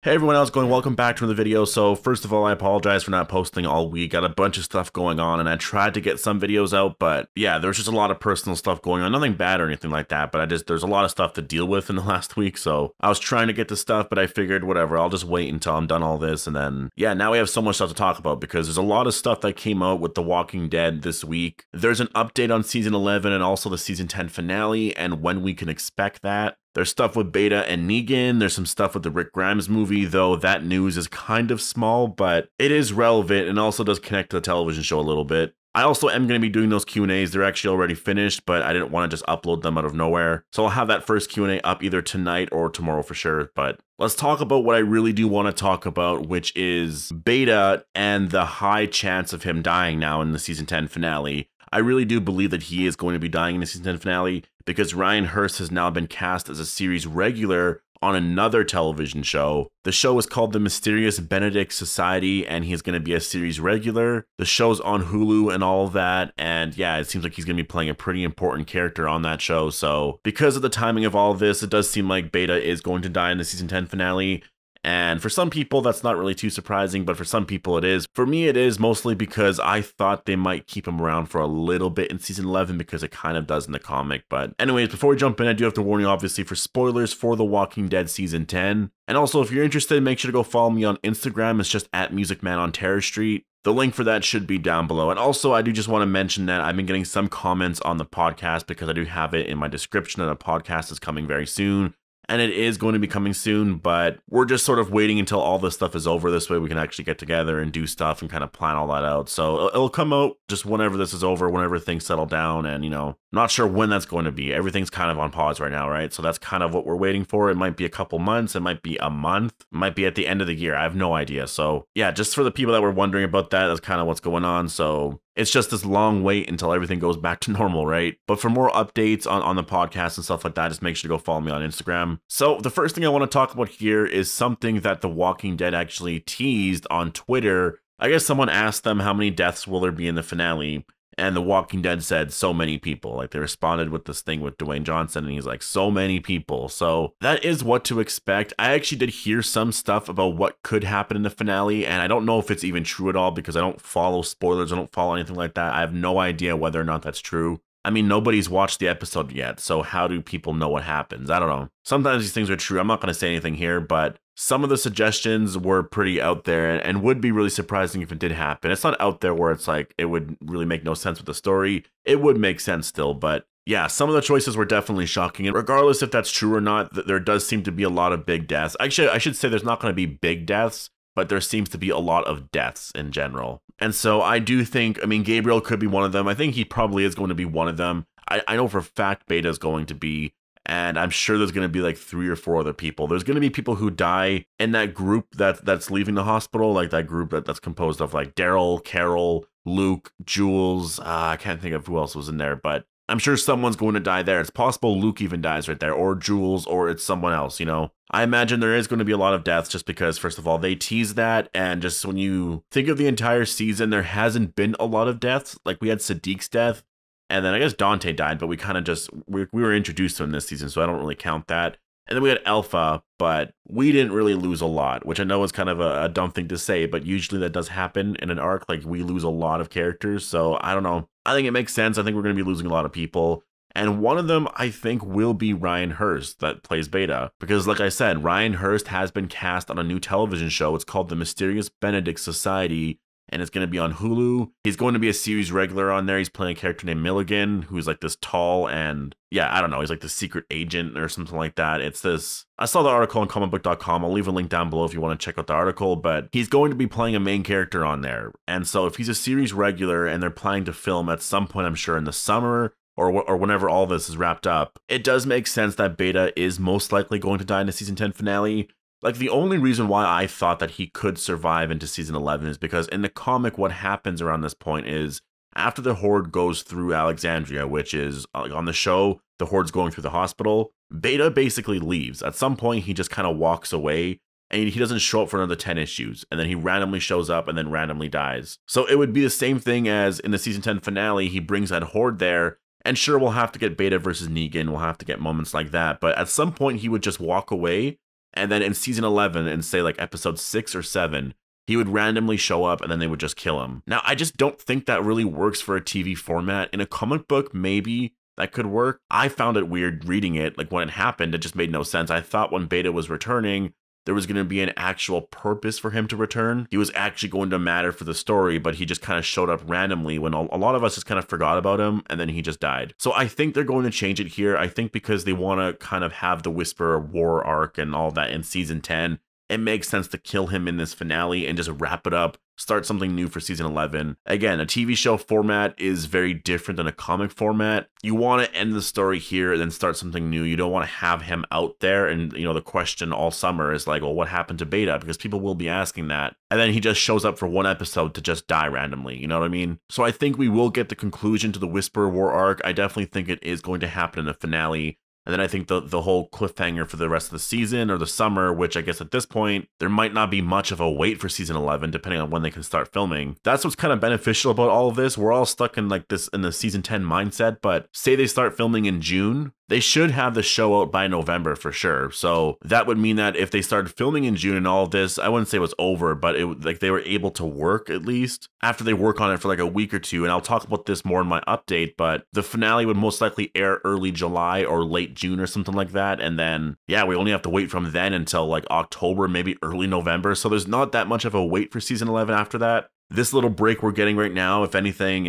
Hey everyone, how's it going? Welcome back to another video. So first of all, I apologize for not posting all week. Got a bunch of stuff going on and I tried to get some videos out, but yeah, there's just a lot of personal stuff going on. Nothing bad or anything like that, but there's a lot of stuff to deal with in the last week. So I was trying to get the stuff, but I figured whatever, I'll just wait until I'm done all this. And then yeah, now we have so much stuff to talk about because there's a lot of stuff that came out with The Walking Dead this week. There's an update on season 11 and also the season 10 finale and when we can expect that. There's stuff with Beta and Negan. There's some stuff with the Rick Grimes movie, though that news is kind of small, but it is relevant and also does connect to the television show a little bit. I also am going to be doing those Q&As. They're actually already finished, but I didn't want to just upload them out of nowhere. So I'll have that first Q&A up either tonight or tomorrow for sure. But let's talk about what I really do want to talk about, which is Beta and the high chance of him dying now in the season 10 finale. I really do believe that he is going to be dying in the season 10 finale because Ryan Hurst has now been cast as a series regular on another television show. The show is called The Mysterious Benedict Society and he's going to be a series regular. The show's on Hulu and all of that, and yeah, it seems like he's going to be playing a pretty important character on that show. So because of the timing of all of this, it does seem like Beta is going to die in the season 10 finale. And for some people, that's not really too surprising, but for some people it is. For me, it is mostly because I thought they might keep him around for a little bit in season 11 because it kind of does in the comic. But anyways, before we jump in, I do have to warn you, obviously, for spoilers for The Walking Dead season 10. And also, if you're interested, make sure to go follow me on Instagram. It's just @MusicMan on Terror Street. The link for that should be down below. And also, I do just want to mention that I've been getting some comments on the podcast because I do have it in my description that a podcast is coming very soon. And it is going to be coming soon, but we're just sort of waiting until all this stuff is over. This way we can actually get together and do stuff and kind of plan all that out. So it'll come out just whenever this is over, whenever things settle down. And, you know, not sure when that's going to be. Everything's kind of on pause right now, right? So that's kind of what we're waiting for. It might be a couple months. It might be a month. It might be at the end of the year. I have no idea. So yeah, just for the people that were wondering about that, that's kind of what's going on. So it's just this long wait until everything goes back to normal, right? But for more updates on the podcast and stuff like that, just make sure to go follow me on Instagram. So the first thing I want to talk about here is something that The Walking Dead actually teased on Twitter. I guess someone asked them how many deaths will there be in the finale, and The Walking Dead said so many people. Like, they responded with this thing with Dwayne Johnson, and he's like, so many people. So that is what to expect. I actually did hear some stuff about what could happen in the finale, and I don't know if it's even true at all because I don't follow spoilers. I don't follow anything like that. I have no idea whether or not that's true. I mean, nobody's watched the episode yet, so how do people know what happens? I don't know. Sometimes these things are true. I'm not going to say anything here, but some of the suggestions were pretty out there and would be really surprising if it did happen. It's not out there where it's like it would really make no sense with the story. It would make sense still, but yeah, some of the choices were definitely shocking. And regardless if that's true or not, there does seem to be a lot of big deaths. Actually, I should say there's not going to be big deaths, but there seems to be a lot of deaths in general. And so I do think, I mean, Gabriel could be one of them. I think he probably is going to be one of them. I know for a fact Beta is going to be, and I'm sure there's going to be like 3 or 4 other people. There's going to be people who die in that group that's leaving the hospital, like that group that's composed of like Daryl, Carol, Luke, Jules. I can't think of who else was in there, but I'm sure someone's going to die there. It's possible Luke even dies right there, or Jules, or it's someone else, you know? I imagine there is going to be a lot of deaths just because, first of all, they tease that, and just when you think of the entire season, there hasn't been a lot of deaths. Like, we had Sadiq's death, and then I guess Dante died, but we kind of just, we were introduced to him this season, so I don't really count that. And then we had Alpha, but we didn't really lose a lot, which I know is kind of a dumb thing to say, but usually that does happen in an arc. Like, we lose a lot of characters, so I don't know. I think it makes sense. I think we're going to be losing a lot of people. And one of them, I think, will be Ryan Hurst that plays Beta. Because like I said, Ryan Hurst has been cast on a new television show. It's called The Mysterious Benedict Society, and it's going to be on Hulu. He's going to be a series regular on there. He's playing a character named Milligan, who's like this tall and, yeah, I don't know, he's like the secret agent or something like that. It's this, I saw the article on comicbook.com. I'll leave a link down below if you want to check out the article, but he's going to be playing a main character on there. And so if he's a series regular and they're planning to film at some point, I'm sure in the summer, or whenever all this is wrapped up, it does make sense that Beta is most likely going to die in the season 10 finale. Like, the only reason why I thought that he could survive into season 11 is because in the comic, what happens around this point is after the Horde goes through Alexandria, which is on the show, the Horde's going through the hospital, Beta basically leaves. At some point, he just kind of walks away and he doesn't show up for another 10 issues. And then he randomly shows up and then randomly dies. So it would be the same thing as in the season 10 finale, he brings that Horde there. And sure, we'll have to get Beta versus Negan. We'll have to get moments like that. But at some point, he would just walk away And then in season 11, and say like episode 6 or 7, he would randomly show up and then they would just kill him. Now, I just don't think that really works for a TV format. In a comic book, maybe that could work. I found it weird reading it. Like when it happened, it just made no sense. I thought when Beta was returning, there was going to be an actual purpose for him to return. He was actually going to matter for the story, but he just kind of showed up randomly when a lot of us just kind of forgot about him, and then he just died. So I think they're going to change it here. I think because they want to kind of have the Whisperer War arc and all that in season 10, it makes sense to kill him in this finale and just wrap it up, start something new for season 11. Again, a TV show format is very different than a comic format. You want to end the story here and then start something new. You don't want to have him out there. And, you know, the question all summer is like, well, what happened to Beta? Because people will be asking that. And then he just shows up for one episode to just die randomly. You know what I mean? So I think we will get the conclusion to the Whisperer War arc. I definitely think it is going to happen in the finale. And then I think the whole cliffhanger for the rest of the season or the summer, which I guess at this point, there might not be much of a wait for season 11, depending on when they can start filming. That's what's kind of beneficial about all of this. We're all stuck in like this in the season 10 mindset, but say they start filming in June, they should have the show out by November for sure. So that would mean that if they started filming in June and all of this, I wouldn't say it was over, but it like they were able to work at least after they work on it for like a week or two. And I'll talk about this more in my update, but the finale would most likely air early July or late June or something like that. And then, yeah, we only have to wait from then until like October, maybe early November. So there's not that much of a wait for season 11 after that. This little break we're getting right now, if anything,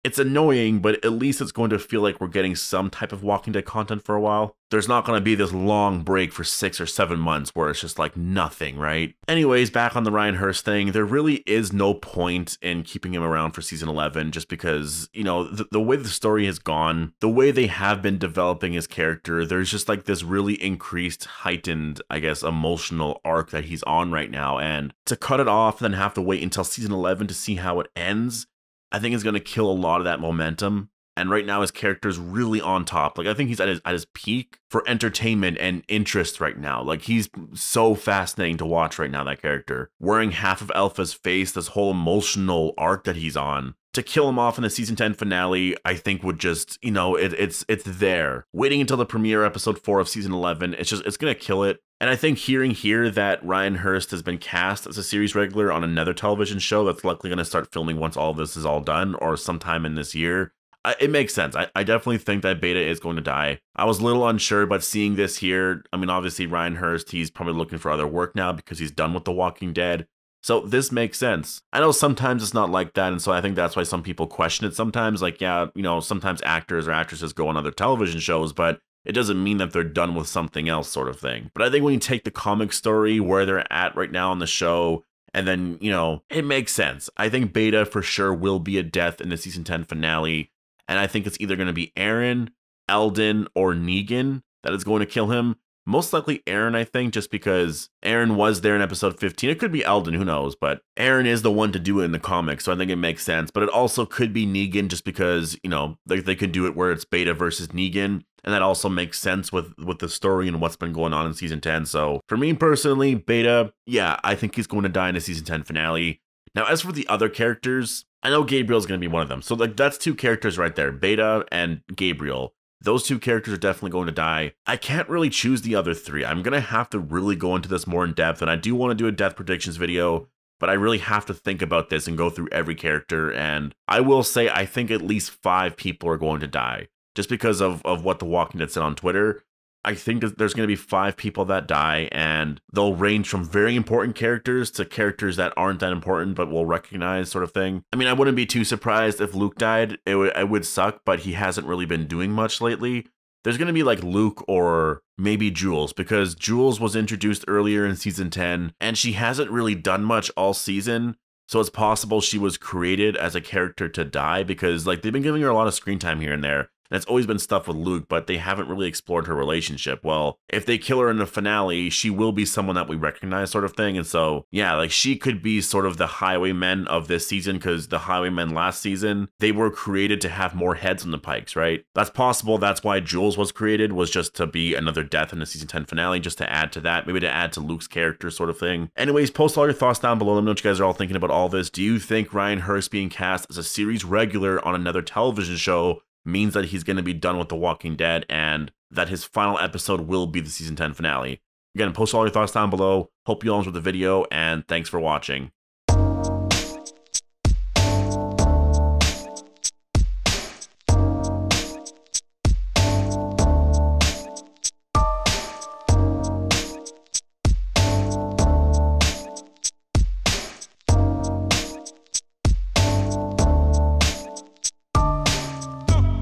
it's annoying, but at least it's going to feel like we're getting some type of Walking Dead content for a while. There's not going to be this long break for 6 or 7 months where it's just like nothing, right? Anyways, back on the Ryan Hurst thing, there really is no point in keeping him around for season 11 just because, you know, the way the story has gone, the way they have been developing his character, there's just like this really increased, heightened, I guess, emotional arc that he's on right now. And to cut it off and then have to wait until season 11 to see how it ends, I think is going to kill a lot of that momentum. And right now his character's really on top. Like I think he's at his peak for entertainment and interest right now. Like he's so fascinating to watch right now, that character. Wearing half of Alpha's face, this whole emotional arc that he's on. To kill him off in the season 10 finale, I think would just, you know, it's there. Waiting until the premiere episode 4 of season 11, it's going to kill it. And I think hearing here that Ryan Hurst has been cast as a series regular on another television show that's likely going to start filming once all of this is all done or sometime in this year, it makes sense. I definitely think that Beta is going to die. I was a little unsure, but seeing this here, I mean, obviously Ryan Hurst, he's probably looking for other work now because he's done with The Walking Dead. So this makes sense. I know sometimes it's not like that, and so I think that's why some people question it sometimes. Like, yeah, you know, sometimes actors or actresses go on other television shows, but it doesn't mean that they're done with something else sort of thing. But I think when you take the comic story, where they're at right now on the show, and then, you know, it makes sense. I think Beta for sure will be a death in the season 10 finale, and I think it's either going to be Aaron, Eldon, or Negan that is going to kill him. Most likely Aaron, I think, just because Aaron was there in episode 15. It could be Eldon, who knows, but Aaron is the one to do it in the comics, so I think it makes sense. But it also could be Negan just because, you know, they could do it where it's Beta versus Negan, and that also makes sense with the story and what's been going on in season 10. So for me personally, Beta, yeah, I think he's going to die in the season 10 finale. Now, as for the other characters, I know Gabriel's going to be one of them. So like that's 2 characters right there, Beta and Gabriel. Those 2 characters are definitely going to die. I can't really choose the other 3. I'm going to have to really go into this more in depth, and I do want to do a death predictions video, but I really have to think about this and go through every character, and I will say I think at least 5 people are going to die, just because of what The Walking Dead said on Twitter. I think that there's going to be 5 people that die, and they'll range from very important characters to characters that aren't that important but will recognize sort of thing. I mean, I wouldn't be too surprised if Luke died. It would suck, but he hasn't really been doing much lately. There's going to be like Luke or maybe Jules, because Jules was introduced earlier in season 10, and she hasn't really done much all season. So it's possible she was created as a character to die, because like they've been giving her a lot of screen time here and there. And it's always been stuff with Luke, but they haven't really explored her relationship. Well, if they kill her in the finale, she will be someone that we recognize sort of thing. And so, yeah, like she could be sort of the Highwaymen of this season, because the Highwaymen last season, they were created to have more heads on the pikes, right? That's possible. That's why Jules was created, was just to be another death in the season 10 finale, just to add to that, maybe to add to Luke's character sort of thing. Anyways, post all your thoughts down below. Let me know what you guys are all thinking about all this. Do you think Ryan Hurst being cast as a series regular on another television show means that he's going to be done with The Walking Dead and that his final episode will be the season 10 finale? Again, post all your thoughts down below. Hope you all enjoyed the video, and thanks for watching.